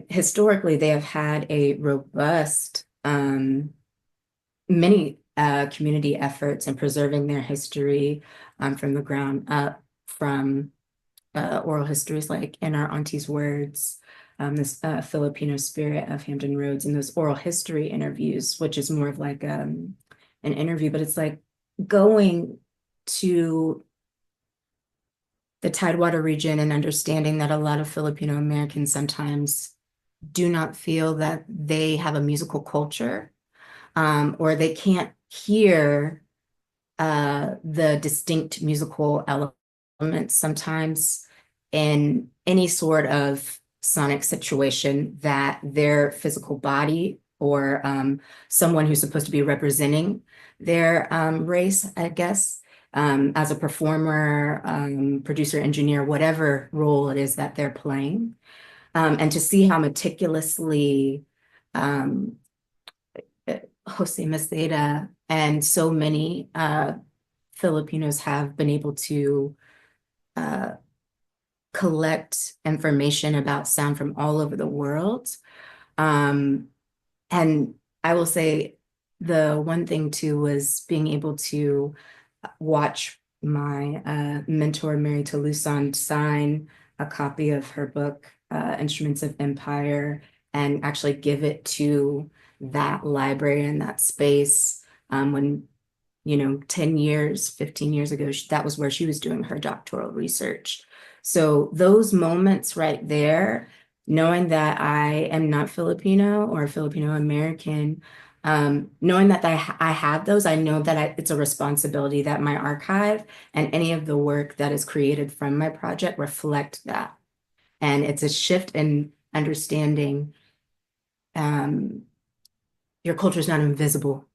historically they have had a robust, many community efforts in preserving their history from the ground up, from oral histories like In Our Auntie's Words, this Filipino Spirit of Hampton Roads, and those oral history interviews, which is more of like an interview, but it's like going to the Tidewater region and understanding that a lot of Filipino Americans sometimes do not feel that they have a musical culture, or they can't hear the distinct musical elements sometimes in any sort of sonic situation that their physical body or someone who's supposed to be representing their race, I guess, as a performer, producer, engineer, whatever role it is that they're playing. And to see how meticulously Jose Maceda and so many Filipinos have been able to collect information about sound from all over the world. And I will say the one thing too was being able to watch my mentor, Mary Toulouse, sign a copy of her book, Instruments of Empire, and actually give it to that library and that space when, 10 years, 15 years ago, that was where she was doing her doctoral research. So those moments right there, knowing that I am not Filipino or Filipino American, knowing that I have those, I know that it's a responsibility that my archive and any of the work that is created from my project reflect that. And it's a shift in understanding your culture is not invisible.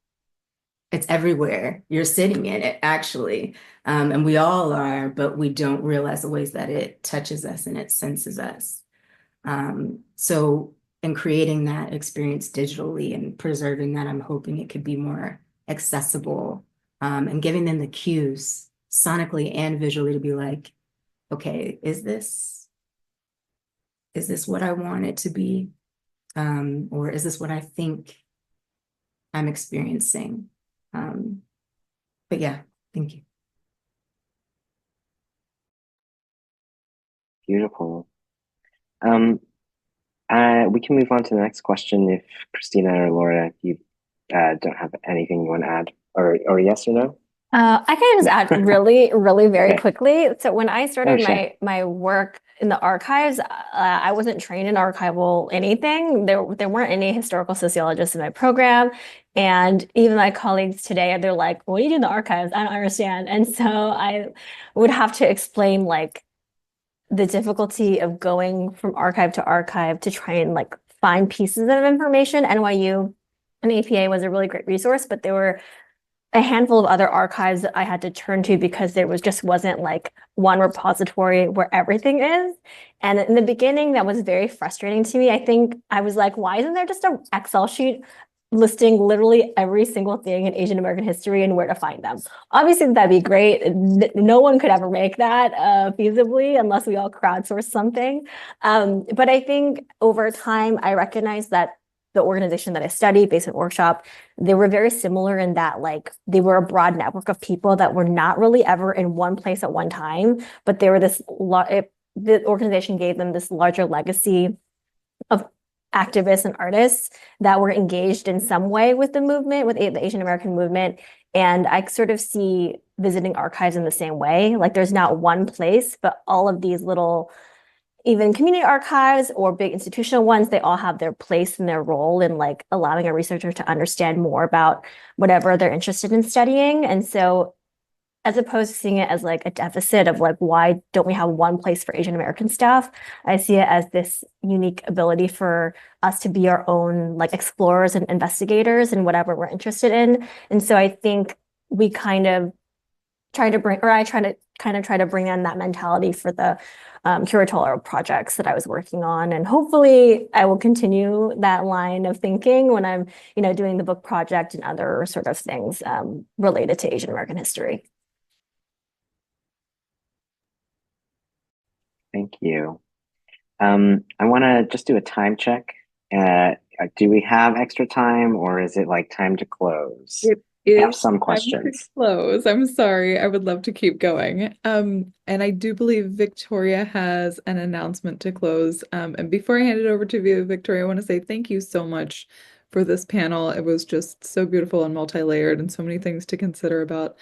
It's everywhere. You're sitting in it, actually. And we all are, but we don't realize the ways that it touches us and it senses us. So in creating that experience digitally and preserving that, I'm hoping it could be more accessible, and giving them the cues sonically and visually to be like, okay, is this what I want it to be? Or is this what I think I'm experiencing? But yeah, thank you. Beautiful. We can move on to the next question if Christina or Laura, if you don't have anything you want to add, or yes or no? I can just add really, really very Okay. quickly. So when I started sure. my work in the archives, I wasn't trained in archival anything. There weren't any historical sociologists in my program. And even my colleagues today, they're like, what do you do in the archives? I don't understand. And so I would have to explain like the difficulty of going from archive to try and like find pieces of information. NYU and APA was a really great resource, but there were a handful of other archives that I had to turn to because there wasn't like one repository where everything is. And in the beginning, that was very frustrating to me. I think I was like, why isn't there just an Excel sheet listing literally every single thing in Asian American history and where to find them? Obviously, that'd be great. No one could ever make that feasibly unless we all crowdsource something. But I think over time, I recognized that the organization that I studied, Basement Workshop, they were very similar in that like they were a broad network of people that were not really ever in one place at one time, but they were the organization gave them this larger legacy of activists and artists that were engaged in some way with the movement, with the Asian American movement. And I sort of see visiting archives in the same way. Like there's not one place, but all of these little even community archives or big institutional ones, they all have their place and their role in like allowing a researcher to understand more about whatever they're interested in studying. And so as opposed to seeing it as like a deficit of like, why don't we have one place for Asian American stuff? I see it as this unique ability for us to be our own like explorers and investigators in whatever we're interested in. And so I think we kind of try to bring, or I try to bring in that mentality for the curatorial projects that I was working on. And hopefully I will continue that line of thinking when I'm, doing the book project and other sort of things related to Asian American history. Thank you. I want to just do a time check. Do we have extra time, or is it like time to close? I have some questions. Close. I'm sorry. I would love to keep going. And I do believe Victoria has an announcement to close. And before I hand it over to you, Victoria, I want to say thank you so much for this panel. It was just so beautiful and multi-layered and so many things to consider about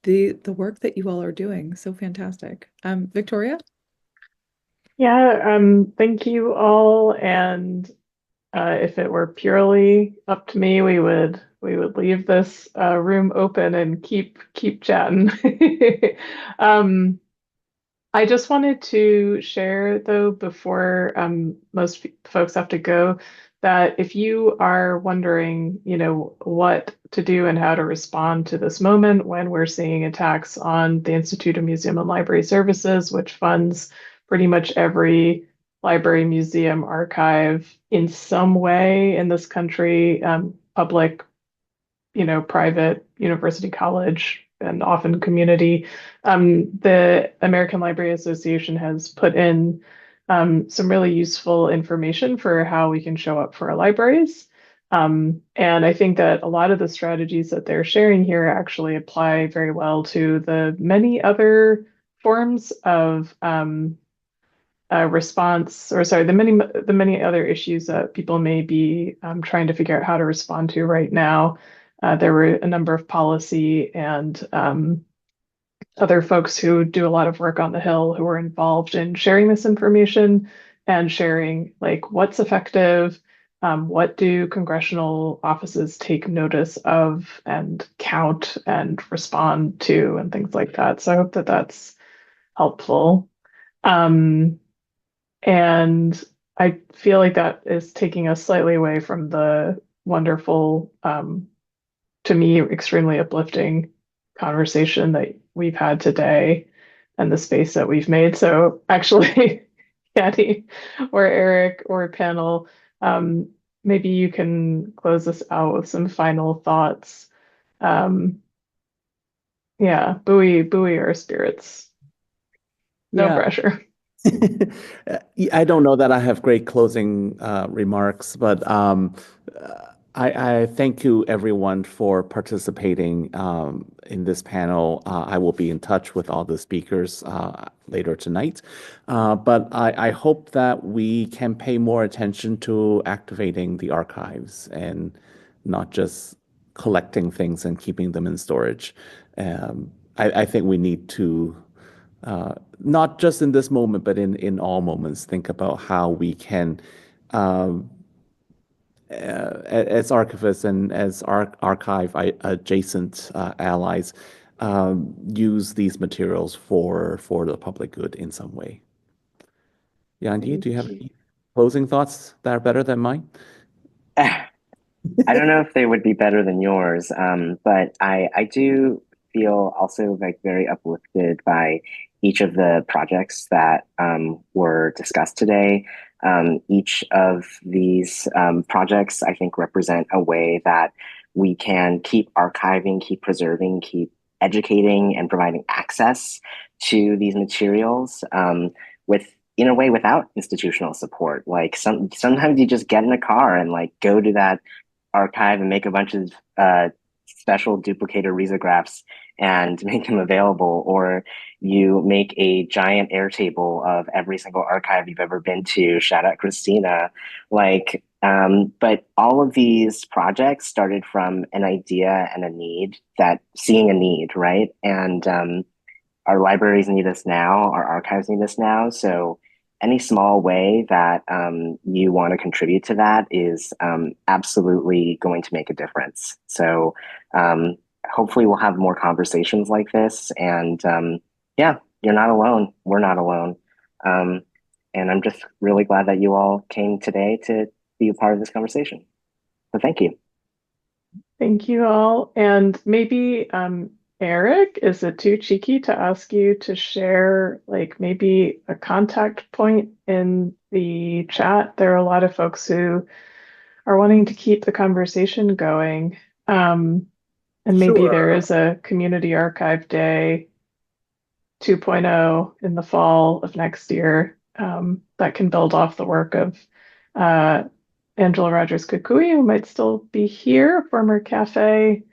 the work that you all are doing. So fantastic. Victoria? Yeah, thank you all. And if it were purely up to me, we would leave this room open and keep chatting. Um, I just wanted to share, though, before most folks have to go, that if you are wondering, what to do and how to respond to this moment when we're seeing attacks on the Institute of Museum and Library Services, which funds pretty much every library, museum, archive in some way in this country, public, private, university, college, and often community. The American Library Association has put in some really useful information for how we can show up for our libraries. And I think that a lot of the strategies that they're sharing here actually apply very well to the many other forms of response, or sorry, the many other issues that people may be trying to figure out how to respond to right now. There were a number of policy and other folks who do a lot of work on the Hill who are involved in sharing this information and sharing like what's effective, what do congressional offices take notice of and count and respond to, and things like that. So I hope that that's helpful. Um, and I feel like that is taking us slightly away from the wonderful, to me, extremely uplifting conversation that we've had today and the space that we've made. So actually, Patty or Eric or panel, um, maybe you can close us out with some final thoughts. Um, yeah, buoy our spirits. No Yeah. pressure. I don't know that I have great closing remarks, but I thank you everyone for participating in this panel. I will be in touch with all the speakers later tonight, but I hope that we can pay more attention to activating the archives and not just collecting things and keeping them in storage. I think we need to not just in this moment, but in all moments, think about how we can, as archivists and as archive adjacent allies, use these materials for the public good in some way. Yandy, do you have any closing thoughts that are better than mine? I don't know if they would be better than yours, but I do feel also like very uplifted by each of the projects that were discussed today. Each of these projects, I think, represent a way that we can keep archiving, keep preserving, keep educating, and providing access to these materials with in a way without institutional support. Like sometimes you just get in a car and like go to that archive and make a bunch of special duplicator risographs and make them available, or you make a giant Airtable of every single archive you've ever been to. Shout out Christina. But all of these projects started from an idea and a need, that seeing a need, right? And our libraries need us now, our archives need us now. So any small way that you want to contribute to that is absolutely going to make a difference. So hopefully we'll have more conversations like this. And yeah, you're not alone. We're not alone. And I'm just really glad that you all came today to be a part of this conversation. So thank you. Thank you all. And maybe Eric, is it too cheeky to ask you to share like maybe a contact point in the chat? There are a lot of folks who are wanting to keep the conversation going. And maybe there is a Community Archive Day 2.0 in the fall of next year that can build off the work of Angela Rogers Kukui, who might still be here, former cafe,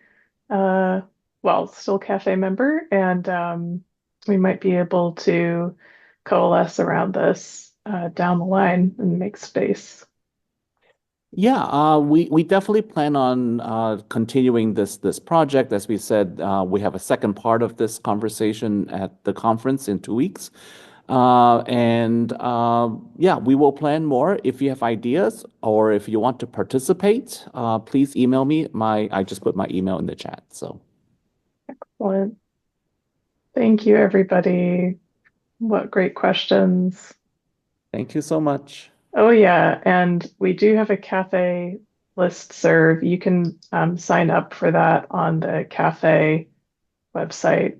still cafe member, and we might be able to coalesce around this down the line and make space. Yeah, we definitely plan on continuing this project. As we said, we have a second part of this conversation at the conference in 2 weeks. Yeah, we will plan more. If you have ideas or if you want to participate, please email me. I just put my email in the chat. So Excellent. Thank you, everybody. What great questions. thank you so much. Oh, yeah. And we do have a cafe list serve. You can sign up for that on the cafe website,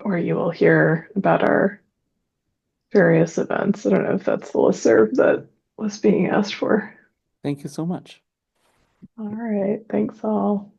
where you will hear about our various events. I don't know if that's the listserv that was being asked for. Thank you so much. All right. Thanks all.